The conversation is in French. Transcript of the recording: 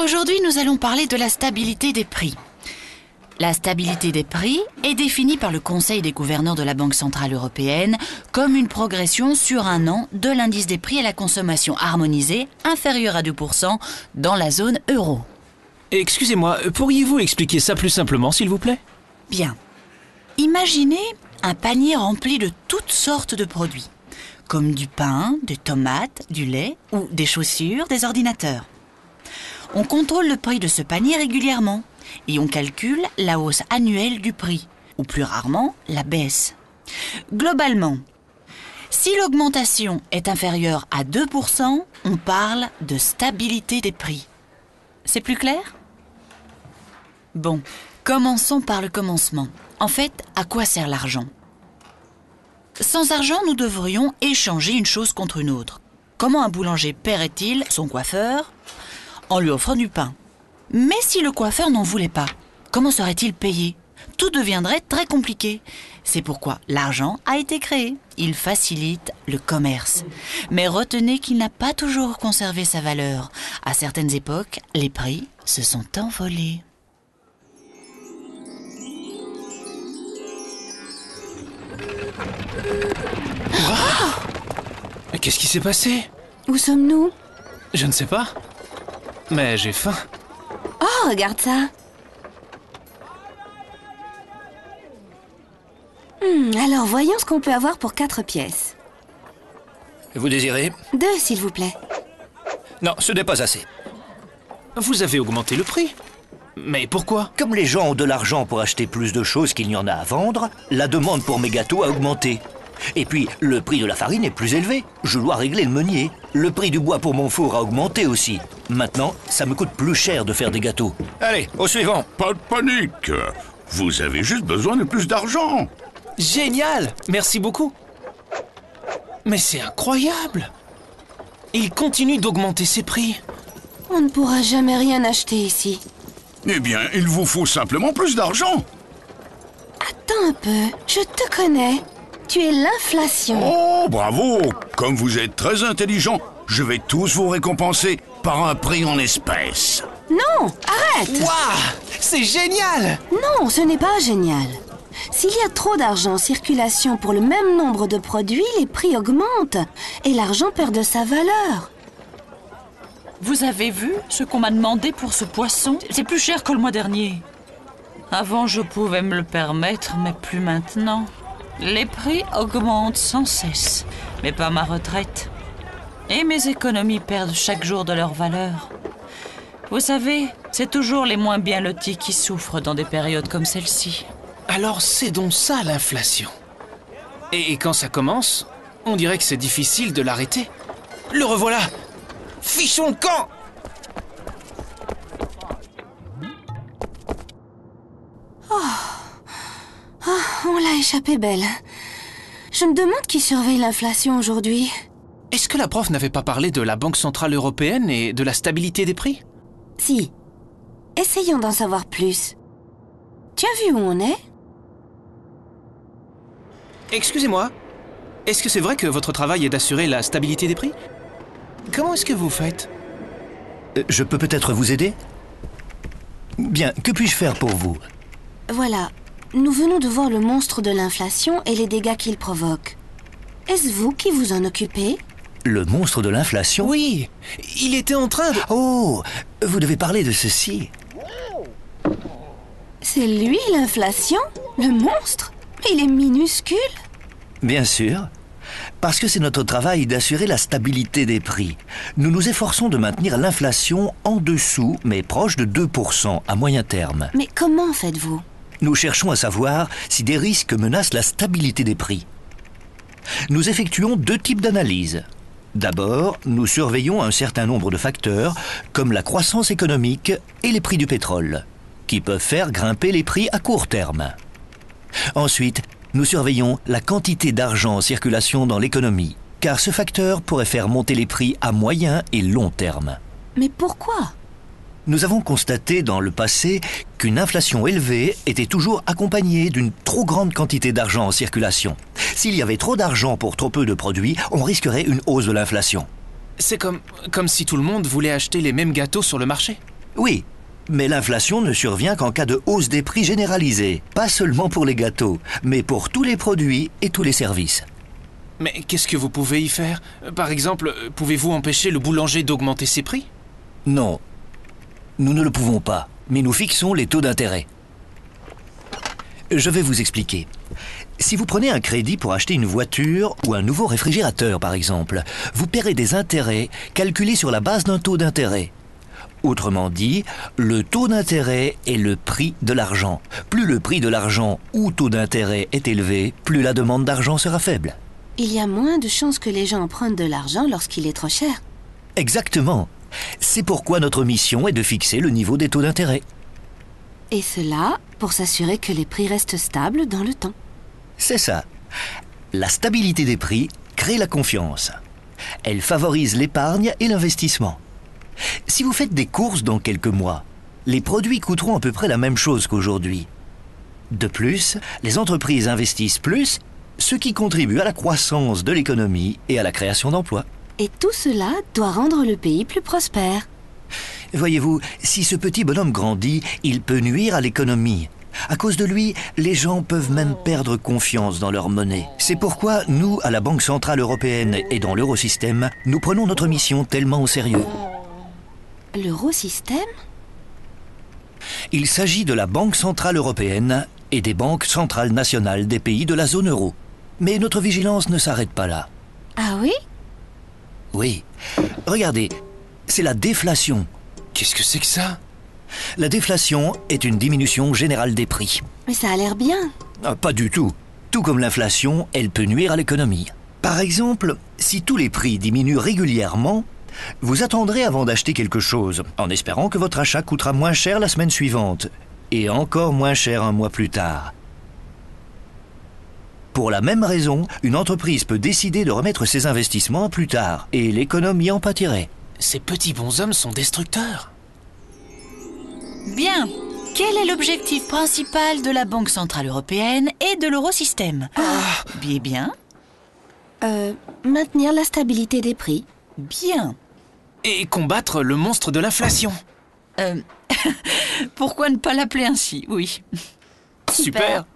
Aujourd'hui, nous allons parler de la stabilité des prix. La stabilité des prix est définie par le Conseil des gouverneurs de la Banque centrale européenne comme une progression sur un an de l'indice des prix à la consommation harmonisé inférieur à 2% dans la zone euro. Excusez-moi, pourriez-vous expliquer ça plus simplement, s'il vous plaît? Bien. Imaginez un panier rempli de toutes sortes de produits, comme du pain, des tomates, du lait ou des chaussures, des ordinateurs. On contrôle le prix de ce panier régulièrement et on calcule la hausse annuelle du prix, ou plus rarement la baisse. Globalement, si l'augmentation est inférieure à 2%, on parle de stabilité des prix. C'est plus clair? Bon, commençons par le commencement. En fait, à quoi sert l'argent? Sans argent, nous devrions échanger une chose contre une autre. Comment un boulanger paierait-il son coiffeur? En lui offrant du pain. Mais si le coiffeur n'en voulait pas, comment serait-il payé? Tout deviendrait très compliqué. C'est pourquoi l'argent a été créé. Il facilite le commerce. Mais retenez qu'il n'a pas toujours conservé sa valeur. À certaines époques, les prix se sont envolés. Qu'est-ce qui s'est passé? Où sommes-nous? Je ne sais pas. Mais j'ai faim. Oh, regarde ça. Alors, voyons ce qu'on peut avoir pour 4 pièces. Vous désirez? 2, s'il vous plaît. Non, ce n'est pas assez. Vous avez augmenté le prix. Mais pourquoi? Comme les gens ont de l'argent pour acheter plus de choses qu'il n'y en a à vendre, la demande pour mes gâteaux a augmenté. Et puis, le prix de la farine est plus élevé. Je dois régler le meunier. Le prix du bois pour mon four a augmenté aussi. Maintenant, ça me coûte plus cher de faire des gâteaux. Allez, au suivant. Pas de panique. Vous avez juste besoin de plus d'argent. Génial! Merci beaucoup. Mais c'est incroyable! Il continue d'augmenter ses prix. On ne pourra jamais rien acheter ici. Eh bien, il vous faut simplement plus d'argent. Attends un peu, je te connais. Tu es l'inflation. Oh, bravo! Comme vous êtes très intelligent, je vais tous vous récompenser par un prix en espèces. Non, arrête! Waouh! C'est génial! Non, ce n'est pas génial. S'il y a trop d'argent en circulation pour le même nombre de produits, les prix augmentent et l'argent perd de sa valeur. Vous avez vu ce qu'on m'a demandé pour ce poisson? C'est plus cher que le mois dernier. Avant, je pouvais me le permettre, mais plus maintenant. Les prix augmentent sans cesse, mais pas ma retraite. Et mes économies perdent chaque jour de leur valeur. Vous savez, c'est toujours les moins bien lotis qui souffrent dans des périodes comme celle-ci. Alors c'est donc ça l'inflation. Et quand ça commence, on dirait que c'est difficile de l'arrêter. Le revoilà! Fichons le camp! On l'a échappé belle. Je me demande qui surveille l'inflation aujourd'hui. Est-ce que la prof n'avait pas parlé de la Banque centrale européenne et de la stabilité des prix? Si. Essayons d'en savoir plus. Tu as vu où on est? Excusez-moi, est-ce que c'est vrai que votre travail est d'assurer la stabilité des prix? Comment est-ce que vous faites? Je peux peut-être vous aider? Bien, que puis-je faire pour vous? Voilà. Nous venons de voir le monstre de l'inflation et les dégâts qu'il provoque. Est-ce vous qui vous en occupez? Le monstre de l'inflation? Oui, il était en train de... Oh, vous devez parler de ceci. C'est lui l'inflation? Le monstre? Il est minuscule? Bien sûr. Parce que c'est notre travail d'assurer la stabilité des prix. Nous nous efforçons de maintenir l'inflation en dessous, mais proche de 2% à moyen terme. Mais comment faites-vous? Nous cherchons à savoir si des risques menacent la stabilité des prix. Nous effectuons 2 types d'analyses. D'abord, nous surveillons un certain nombre de facteurs, comme la croissance économique et les prix du pétrole, qui peuvent faire grimper les prix à court terme. Ensuite, nous surveillons la quantité d'argent en circulation dans l'économie, car ce facteur pourrait faire monter les prix à moyen et long terme. Mais pourquoi? Nous avons constaté dans le passé qu'une inflation élevée était toujours accompagnée d'une trop grande quantité d'argent en circulation. S'il y avait trop d'argent pour trop peu de produits, on risquerait une hausse de l'inflation. C'est comme si tout le monde voulait acheter les mêmes gâteaux sur le marché. Oui, mais l'inflation ne survient qu'en cas de hausse des prix généralisée, pas seulement pour les gâteaux, mais pour tous les produits et tous les services. Mais qu'est-ce que vous pouvez y faire? Par exemple, pouvez-vous empêcher le boulanger d'augmenter ses prix? Non, nous ne le pouvons pas, mais nous fixons les taux d'intérêt. Je vais vous expliquer. Si vous prenez un crédit pour acheter une voiture ou un nouveau réfrigérateur, par exemple, vous paierez des intérêts calculés sur la base d'un taux d'intérêt. Autrement dit, le taux d'intérêt est le prix de l'argent. Plus le prix de l'argent ou taux d'intérêt est élevé, plus la demande d'argent sera faible. Il y a moins de chances que les gens empruntent de l'argent lorsqu'il est trop cher. Exactement. C'est pourquoi notre mission est de fixer le niveau des taux d'intérêt. Et cela pour s'assurer que les prix restent stables dans le temps. C'est ça. La stabilité des prix crée la confiance. Elle favorise l'épargne et l'investissement. Si vous faites des courses dans quelques mois, les produits coûteront à peu près la même chose qu'aujourd'hui. De plus, les entreprises investissent plus, ce qui contribue à la croissance de l'économie et à la création d'emplois. Et tout cela doit rendre le pays plus prospère. Voyez-vous, si ce petit bonhomme grandit, il peut nuire à l'économie. À cause de lui, les gens peuvent même perdre confiance dans leur monnaie. C'est pourquoi nous, à la Banque Centrale Européenne et dans l'Eurosystème, nous prenons notre mission tellement au sérieux. L'Eurosystème ? Il s'agit de la Banque Centrale Européenne et des banques centrales nationales des pays de la zone euro. Mais notre vigilance ne s'arrête pas là. Ah oui ? Oui. Regardez, c'est la déflation. Qu'est-ce que c'est que ça? La déflation est une diminution générale des prix. Mais ça a l'air bien. Ah, pas du tout. Tout comme l'inflation, elle peut nuire à l'économie. Par exemple, si tous les prix diminuent régulièrement, vous attendrez avant d'acheter quelque chose, en espérant que votre achat coûtera moins cher la semaine suivante, et encore moins cher un mois plus tard. Pour la même raison, une entreprise peut décider de remettre ses investissements à plus tard, et l'économie en pâtirait. Ces petits bonshommes sont destructeurs. Bien. Quel est l'objectif principal de la Banque Centrale Européenne et de l'Eurosystème? Bien. Maintenir la stabilité des prix. Bien. Et combattre le monstre de l'inflation. Pourquoi ne pas l'appeler ainsi? Oui. Super.